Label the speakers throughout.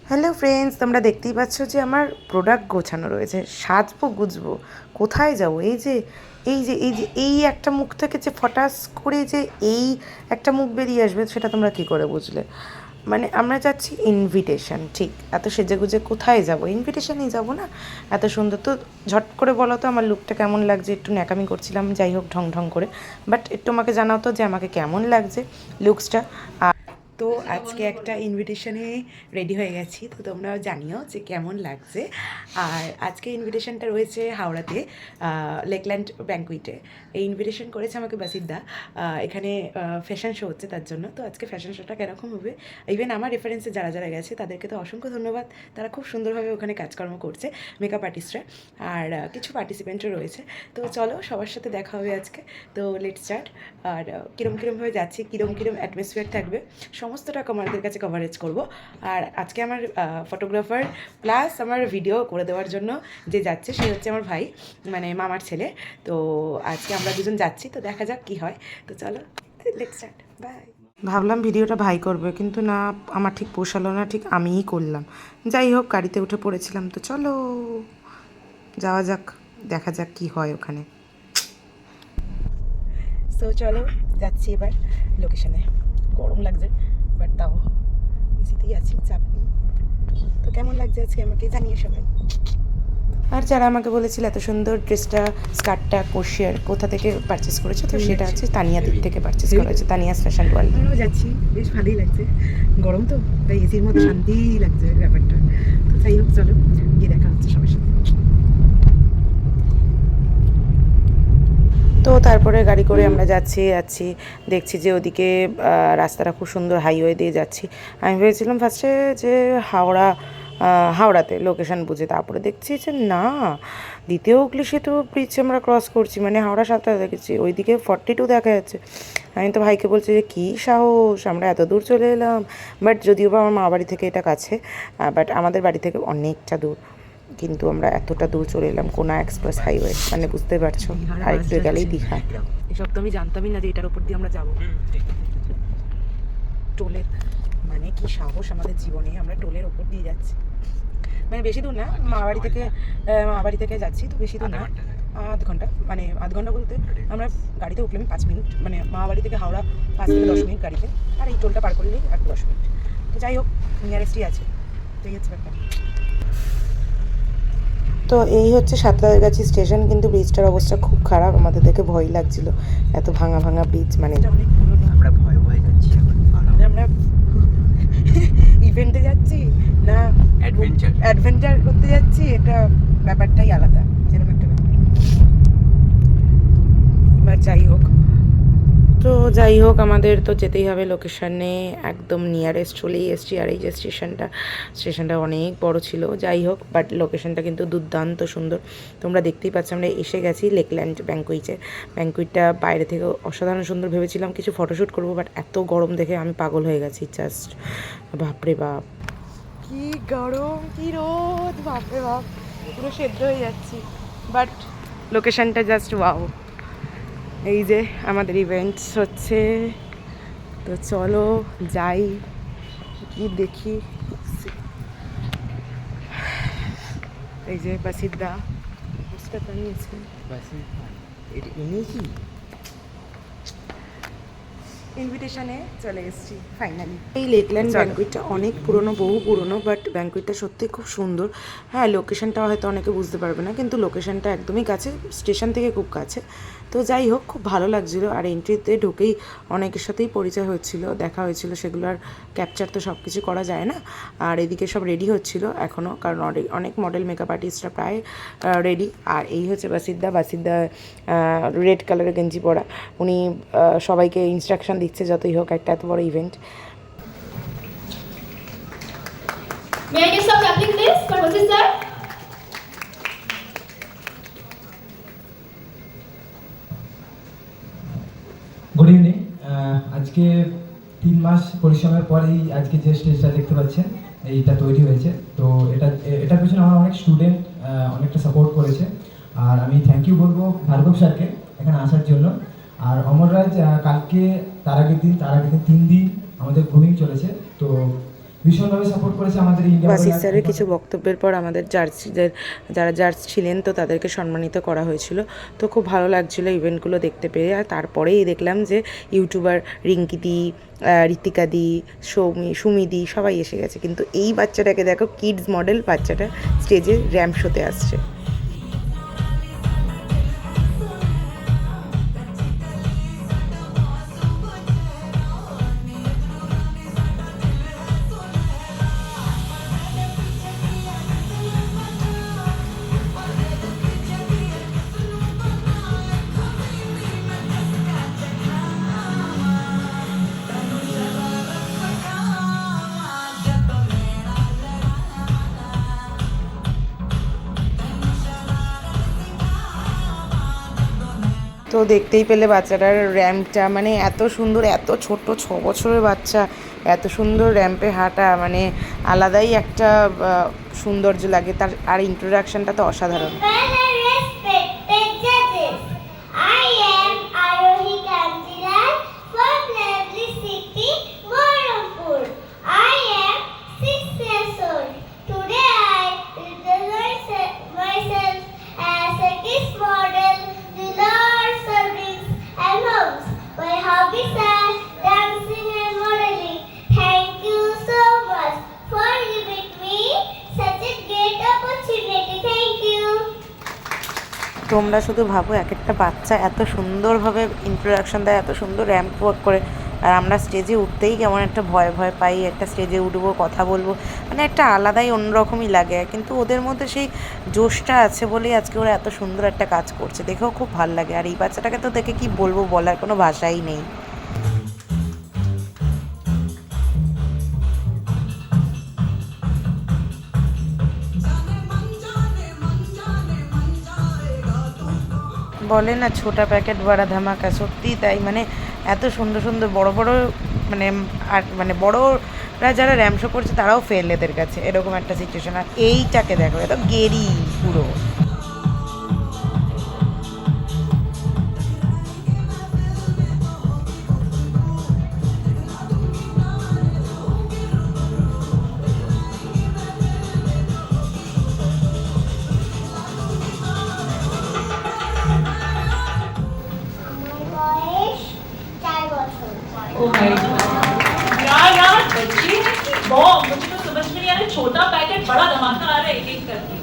Speaker 1: Hello friends, তোমরা দেখতেই পাচ্ছ যে আমার প্রোডাক্ট গোছানো রয়েছে। সাজবো গুজবো, কোথায় যাবো? এই একটা মুখ থেকে যে ফটাস করে যে এই একটা মুখ বেরিয়ে আসবে, সেটা তোমরা কী করে বুঝলে? মানে আমরা যাচ্ছি ইনভিটেশন, ঠিক? এত সেজেগুজে কোথায় যাব? ইনভিটেশনেই যাব না? এত সুন্দর তো ঝট করে বলো তো আমার লুকটা কেমন লাগছে। একটু ন্যাকামি করছিলাম, যাই হোক, ঢং ঢং করে। বাট একটু আমাকে জানাও তো যে আমাকে কেমন লাগছে লুকসটা। তো আজকে একটা ইনভিটেশনে রেডি হয়ে গেছি, তো তোমরাও জানিও যে কেমন লাগছে। আর আজকে ইনভিটেশনটা রয়েছে হাওড়াতে, লেকল্যান্ড ব্যাঙ্কুইটে। এই ইনভিটেশন করেছে আমাকে বাসিদদা। এখানে ফ্যাশন শো হচ্ছে, তার জন্য। তো আজকে ফ্যাশন শোটা কীরকম হবে, ইভেন আমার রেফারেন্সে যারা যারা গেছে তাদেরকে তো অসংখ্য ধন্যবাদ। তারা খুব সুন্দরভাবে ওখানে কাজকর্ম করছে, মেকআপ আর্টিস্টরা। আর কিছু পার্টিসিপেন্টও রয়েছে। তো চলো, সবার সাথে দেখা হবে আজকে। তো লেটস স্টার্ট। আর কীরমভাবে যাচ্ছি, কীরম অ্যাটমসফিয়ার থাকবে, সমস্তটা আমাদের কাছে কভারেজ করব। আর আজকে আমার ফটোগ্রাফার প্লাস আমার ভিডিও করে দেওয়ার জন্য যে যাচ্ছে, সে হচ্ছে আমার ভাই, মানে মামার ছেলে। তো আজকে আমরা দুজন যাচ্ছি, তো দেখা যাক কি হয়। তো চলো, লেটস স্টার্ট। বাই। ভাবলাম ভিডিওটা ভাই করবে, কিন্তু না, আমার ঠিক পোষালো না, ঠিক আমিই করলাম। যাই হোক, গাড়িতে উঠে পড়েছিলাম, তো চলো যাওয়া যাক, দেখা যাক কি হয় ওখানে। তো চলো, যাচ্ছি এবার লোকেশনে। গরম লাগছে, বাট তাও এসিতেই আছি, চাপ নেই। তো কেমন লাগছে আজকে আমাকে জানিয়ে সবাই। আর যারা আমাকে বলেছিল এত সুন্দর ড্রেসটা, স্কার্টটা, কোর্সিয়ার কোথা থেকে পারচেস করেছো, তো সেটা হচ্ছে তানিয়া দিক থেকে পারচেস করা হয়েছে, তানিয়াস ফ্যাশন ওয়ার্ল্ড। আমরাও যাচ্ছি, বেশ ভালোই লাগছে। গরম তো, তাই এসির মধ্যে শান্তিই লাগছে ব্যাপারটা। তো যাই হোক, চলো গিয়ে দেখা হচ্ছে সবার সাথে। তো তারপরে গাড়ি করে আমরা যাচ্ছি দেখছি যে ওদিকে রাস্তাটা খুব সুন্দর, হাইওয়ে দিয়ে যাচ্ছি। আমি ভেবেছিলাম ফার্স্টে যে হাওড়াতে লোকেশান বুঝে, তারপরে দেখছি যে না, দ্বিতীয় হুগলি সেতু ব্রিজ আমরা ক্রস করছি, মানে হাওড়া 7টা দেখেছি, ওইদিকে 42 দেখা যাচ্ছে। আমি তো ভাইকে বলছি যে কী সাহস, আমরা এত দূর চলে এলাম। বাট যদিও বা আমার মা বাড়ি থেকে এটা কাছে, বাট আমাদের বাড়ি থেকে অনেকটা দূর। কিন্তু আমরা এতটা দূর চলে এলাম কোনা এক্সপ্রেস হাইওয়ে, মানে বুঝতে পারছো, আর একটু গেলেই দীঘা। এসব তো আমি জানতামই না যে এটার উপর দিয়ে আমরা যাবো। টোলের মানে কি সাহস আমাদের জীবনে, আমরা টোলের ওপর দিয়ে যাচ্ছি। মানে বেশি দূর না, মা বাড়ি থেকে যাচ্ছি, তো বেশি দূর না, আধ ঘন্টা, মানে আধ ঘন্টা বলতে আমরা গাড়িতে উঠলাম 5 মিনিট, মানে মা বাড়ি থেকে হাওড়া 5 থেকে 10 মিনিট গাড়িতে, আর এই টোলটা পার করলেই আর 10 মিনিট। তো যাই হোক, নিয়ারেস্টই আছে, তো এই হচ্ছে ব্যাপার। তো এই হচ্ছে সাঁতরাগাছি স্টেশন, কিন্তু ব্রিজটার অবস্থা খুব খারাপ, আমাদের দেখে ভয় লাগছিল, এত ভাঙা ভাঙা ব্রিজ। মানে
Speaker 2: আমরা ভয় ভয় যাচ্ছি এখন,
Speaker 1: আমরা ইভেন্টে যাচ্ছি না অ্যাডভেঞ্চার করতে যাচ্ছি, এটা ব্যাপারটাই আলাদা, যেরকম একটা ব্যাপার। এবার যাই হোক আমাদের তো যেতেই হবে লোকেশানে, একদম নিয়ারেস্ট চলেই এসছি। আর এই যে স্টেশনটা অনেক বড় ছিল, যাই হোক, বাট লোকেশানটা কিন্তু দুর্দান্ত সুন্দর। তোমরা দেখতেই পাচ্ছ, আমরা এসে গেছি লেকল্যান্ড ব্যাঙ্কুইটটা বাইরে থেকে অসাধারণ সুন্দর। ভেবেছিলাম কিছু ফটোশ্যুট করবো, বাট এত গরম দেখে আমি পাগল হয়ে গেছি, জাস্ট বাপরে বাপ, কি গরম, কি রোদ, বাপরে বাপ, পুরো সেদ্ধ হয়ে যাচ্ছি। বাট লোকেশানটা জাস্ট ওয়াও। এই যে আমাদের ইভেন্টস হচ্ছে, তো চলো যাই, কি দেখি। এই যে বাসিদদা পোস্টার টানিয়েছে, এনে কি ইনভিটেশনে চলে এসেছি ফাইনালি। এই লেকল্যান্ড ব্যাঙ্কুইটটা অনেক পুরনো, বহু পুরনো, বাট ব্যাঙ্কুইটটা সত্যিই খুব সুন্দর। হ্যাঁ, লোকেশনটা হয়তো অনেকে বুঝতে পারবে না, কিন্তু লোকেশনটা একদমই কাছে, স্টেশন থেকে খুব কাছে। তো যাই হোক, খুব ভালো লাগছিল। আর এন্ট্রিতে ঢুকেই অনেকের সাথেই পরিচয় হচ্ছিল, দেখা হয়েছিল, সেগুলো আর ক্যাপচার তো সব কিছু করা যায় না। আর এদিকে সব রেডি হচ্ছিল এখনও, কারণ অনেক মডেল মেকআপ আর্টিস্টরা প্রায় রেডি। আর এই হচ্ছে বাসিদদা রেড কালারের গেঞ্জি পরা, উনি সবাইকে ইনস্ট্রাকশন দিচ্ছে, যতই হোক একটা এত বড় event.
Speaker 3: May I get some clapping please for Basit sir?
Speaker 4: Good evening. আজকে 3 মাস পরিশ্রমের পরেই আজকে যে স্টেজটা দেখতে পাচ্ছেন এইটা তৈরি হয়েছে। তো এটার পেছনে আমার অনেক স্টুডেন্ট অনেকটা সাপোর্ট করেছে, আর আমি থ্যাংক ইউ বলবো ভার্গব স্যারকে এখানে আসার জন্য। আর অমররাজ কালকে তার আগের দিন 3 দিন আমাদের গ্রুমিং চলেছে। তো ভীষণভাবে সাপোর্ট করেছে আমাদের ইন্ডিয়া
Speaker 1: বাসিক স্যারের কিছু বক্তব্যের পর আমাদের জার্সিদের যারা জার্জ ছিলেন তো তাদেরকে সম্মানিত করা হয়েছিল। তো খুব ভালো লাগছিলো ইভেন্টগুলো দেখতে পেরে। আর তারপরেই দেখলাম যে ইউটিউবার রিঙ্কিদি, ঋতিকাদি, সুমিদি সবাই এসে গেছে। কিন্তু এই বাচ্চাটাকে দেখো, কিডস মডেল বাচ্চাটা স্টেজে র্যাম্প শোতে আসছে। তো দেখতেই পেলে বাচ্চাটার র্যাম্পটা মানে এত সুন্দর, এত ছোট 6 বছরের বাচ্চা এত সুন্দর র্যাম্পে হাঁটা মানে আলাদাই একটা সৌন্দর্য লাগে তার। আর ইন্ট্রোডাকশনটা তো অসাধারণ।
Speaker 5: Respected judges, I am Arohi Kantilal from lovely city, Berhampur. I am 6 years old. Today I introduce myself as a kids model to large surroundings and homes. My hobbies are dancing and modeling. Thank you so much for giving me such a great opportunity. Thank you.
Speaker 1: তোমরা শুধু ভাবো, এক একটা বাচ্চা এত সুন্দরভাবে introduction দেয়, এত সুন্দর র্যাম্প ওয়াক করে, আর আমরা স্টেজে উঠতেই কেমন একটা ভয় ভয় পাই। একটা স্টেজে উঠবো, কথা বলবো, মানে একটা আলাদাই অন্যরকমই লাগে। কিন্তু ওদের মধ্যে সেই জোশটা আছে বলেই আজকে ওরা এত সুন্দর একটা কাজ করছে, দেখেও খুব ভালো লাগে। আর এই বাচ্চাটাকে তো দেখে কি বলবো, বলার কোনো ভাষাই নেই। বলে না ছোটা প্যাকেট বড়া ধামাকা, সত্যিই তাই। মানে এত সুন্দর সুন্দর বড় বড় মানে আর মানে বড়রা যারা র্যাম্প শো করছে তারাও ফেল এদের কাছে, এরকম একটা সিচুয়েশন। আর এইটাকে দেখো, এত গেরি পুরো।
Speaker 5: বয়স 4 বছর।
Speaker 6: Oh my God. यार बच्चे हैं कि बॉम्ब, मुझे तो समझ में नहीं आ रहा, छोटा पैकेट बड़ा धमाका आ रहा है एक एक करके।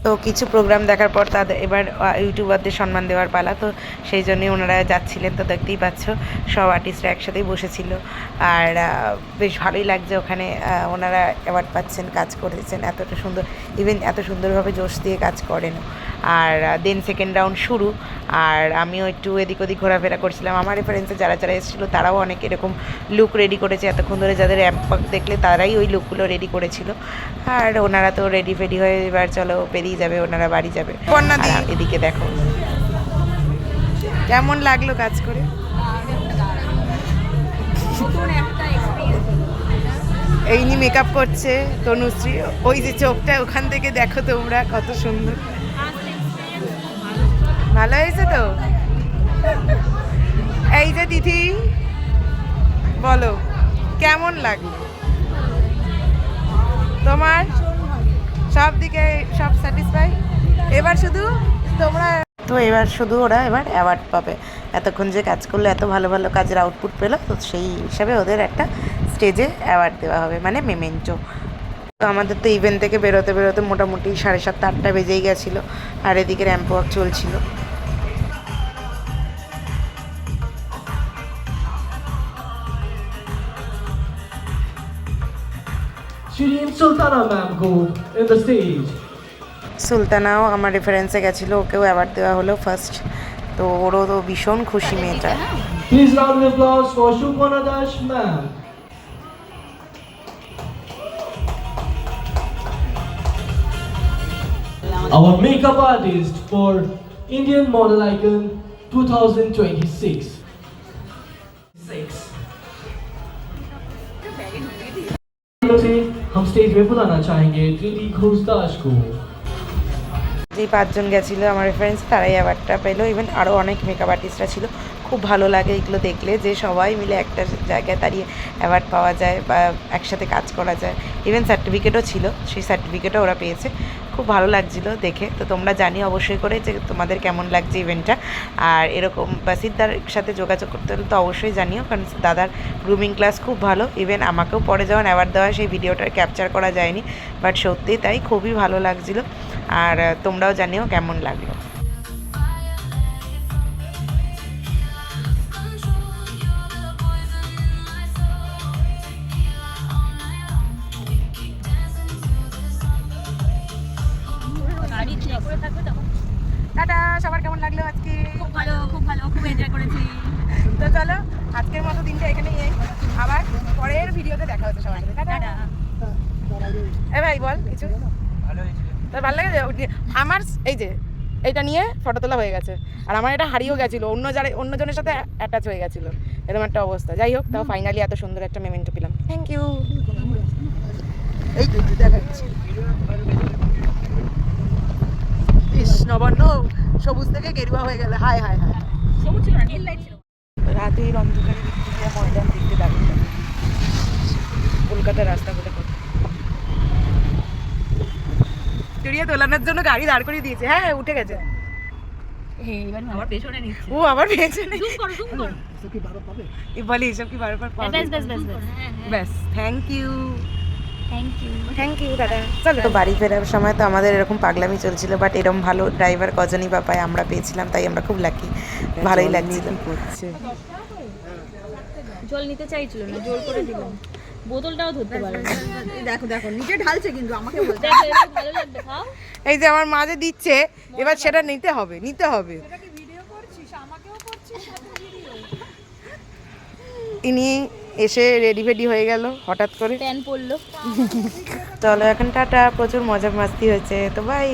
Speaker 1: তো কিছু প্রোগ্রাম দেখার পর তাদের এবার ইউটিউবারদের সম্মান দেওয়ার পালা। তো সেই জন্যই ওনারা যাচ্ছিলেন। তো দেখতেই পাচ্ছ সব আর্টিস্টরা একসাথেই বসেছিল। আর বেশ ভালোই লাগছে ওখানে ওনারা অ্যাওয়ার্ড পাচ্ছেন, কাজ করেছেন এতটা সুন্দর, ইভেন এত সুন্দরভাবে জোশ দিয়ে কাজ করেন। আর দেন সেকেন্ড রাউন্ড শুরু। আর আমিও একটু এদিক ওদিক ঘোরাফেরা করছিলাম। আমার রেফারেন্সে যারা যারা এসেছিলো তারাও অনেক এরকম লুক রেডি করেছে। এতক্ষণ ধরে যাদের র্যাম্প দেখলে তারাই ওই লুকগুলো রেডি করেছিল। আর ওনারা তো রেডি ফেডি হয়ে এবার চলো বেরিয়ে যাবে, ওনারা বাড়ি যাবে। আর এদিকে দেখো কেমন লাগলো কাজ করে। এই নি মেকআপ করছে তনুশ্রী, ওই যে চোখটা ওখান থেকে দেখো তোমরা কত সুন্দর। ভালো হয়েছে তো। এই যে তিথি, বলো কেমন লাগলো তোমার? সব দিকে সব স্যাটিসফাই? এবার শুধু তোমরা তো এবার শুধু ওরা এবার অ্যাওয়ার্ড পাবে। এতক্ষণ যে কাজ করলো, এত ভালো ভালো কাজের আউটপুট পেলো, তো সেই হিসাবে ওদের একটা স্টেজে অ্যাওয়ার্ড দেওয়া হবে, মানে মেমেন্টো। তো আমাদের তো ইভেন্ট থেকে বেরোতে বেরোতে মোটামুটি 7:30 8টা বেজেই গেছিলো। আর এদিকে র্যাম্প ওয়াক চলছিল।
Speaker 7: Shireen Sultana ma'am go in the stage.
Speaker 1: সুলতানাও আমার রেফারেন্সে গেছিলো, ওকেও অ্যাওয়ার্ড দেওয়া হলো ফার্স্ট। তো ওরও তো ভীষণ খুশি মেয়েটা।
Speaker 7: Please round of applause for Shubhana Dash ma'am. Our makeup artist for Indian Model Icon 2026. हम स्टेज पे बुलाना चाहेंगे त्रिदी घोष दास को।
Speaker 1: যেই পাঁচজন গেছিলো আমার রেফারেন্স তারাই অ্যাওয়ার্ডটা পেলো। ইভেন আরও অনেক মেকআপ আর্টিস্টরা ছিল। খুব ভালো লাগে এগুলো দেখলে, যে সবাই মিলে একটা জায়গায় দাঁড়িয়ে অ্যাওয়ার্ড পাওয়া যায় বা একসাথে কাজ করা যায়। ইভেন সার্টিফিকেটও ছিল, সেই সার্টিফিকেটও ওরা পেয়েছে। খুব ভালো লাগছিলো দেখে। তো তোমরা জানিও অবশ্যই করে যে তোমাদের কেমন লাগছে ইভেন্টটা। আর এরকম বাসিরদার সাথে যোগাযোগ করতে হলে তো অবশ্যই জানিও, কারণ দাদার গ্রুমিং ক্লাস খুব ভালো। ইভেন আমাকেও পরে যখন অ্যাওয়ার্ড দেওয়া হয় সেই ভিডিওটা ক্যাপচার করা যায়নি, বাট সত্যি তাই খুবই ভালো লাগছিলো। আর তোমরাও জানিও কেমন লাগলো। টাটা, সবার কেমন লাগলো আজকে?
Speaker 3: খুব ভালো, খুব এনজয় করেছি।
Speaker 1: তো চলো আজকের মতো দিনটা এখানেই আবার পরের ভিডিওতে দেখা হচ্ছে সবার সাথে। টাটা। এ ভাই বল কিছু। তোর ভালো লাগে? আমার এই যে এইটা নিয়ে ফটো তোলা হয়ে গেছে, আর আমার এটা হারিয়েও গেছিলো, অন্যজনের সাথে অ্যাটাচ হয়ে গেছিলো, এরকম একটা অবস্থা। যাই হোক, তাও ফাইনালি এত সুন্দর একটা মেমেন্টো পেলাম। Thank you. এই তো দেখাচ্ছি নবান্ন সবুজ থেকে গেরুয়া হয়ে গেলে। হায় হায় হায়,
Speaker 3: সবুজ ছিল না, নীল লাইট ছিল।
Speaker 1: রাতের অন্ধকারে ময়দান দেখতে দাঁড়িয়ে কলকাতার রাস্তাগুলো চড়িয়ে তোলানোর জন্য গাড়ি দাঁড় করিয়ে দিয়েছে। হ্যাঁ হ্যাঁ, উঠে গেছে।
Speaker 3: এবার আমার পেছনে নিচ্ছে।
Speaker 1: ও আবার পেছনে
Speaker 3: জুম করো, জুম করো।
Speaker 1: বলি এসব কি বারবার পাবে?
Speaker 3: ব্যাস ব্যাস ব্যাস
Speaker 1: ব্যাস, থ্যাংক ইউ।
Speaker 3: থ্যাংক ইউ
Speaker 1: দাদা। চলো, তো বাড়ি ফেরার সময় তো আমাদের এরকম পাগলামি চলছিল, বাট এরকম ভালো ড্রাইভার কজনই বা পাই, আমরা পেয়েছিলাম, তাই আমরা খুব লাকি। ভালোই লাগছিল।
Speaker 3: জল নিতে চাইছিল না, জোর করে দিলাম। বোতলটাও ধরতে পারে না।
Speaker 8: দেখো দেখো নিচে ঢালছে, কিন্তু আমাকে বলতে
Speaker 3: দেখো, এটা ভালো লাগবে, খাও।
Speaker 1: এই যে আমার মা যে দিচ্ছে, এবার সেটা নিতে হবে। ইনি এসে রেডি ফেডি হয়ে গেল হঠাৎ করে।
Speaker 3: প্যান পড়লো।
Speaker 1: চলো এখন টাটা। প্রচুর মজা মাস্তি হয়েছে, তো বাই।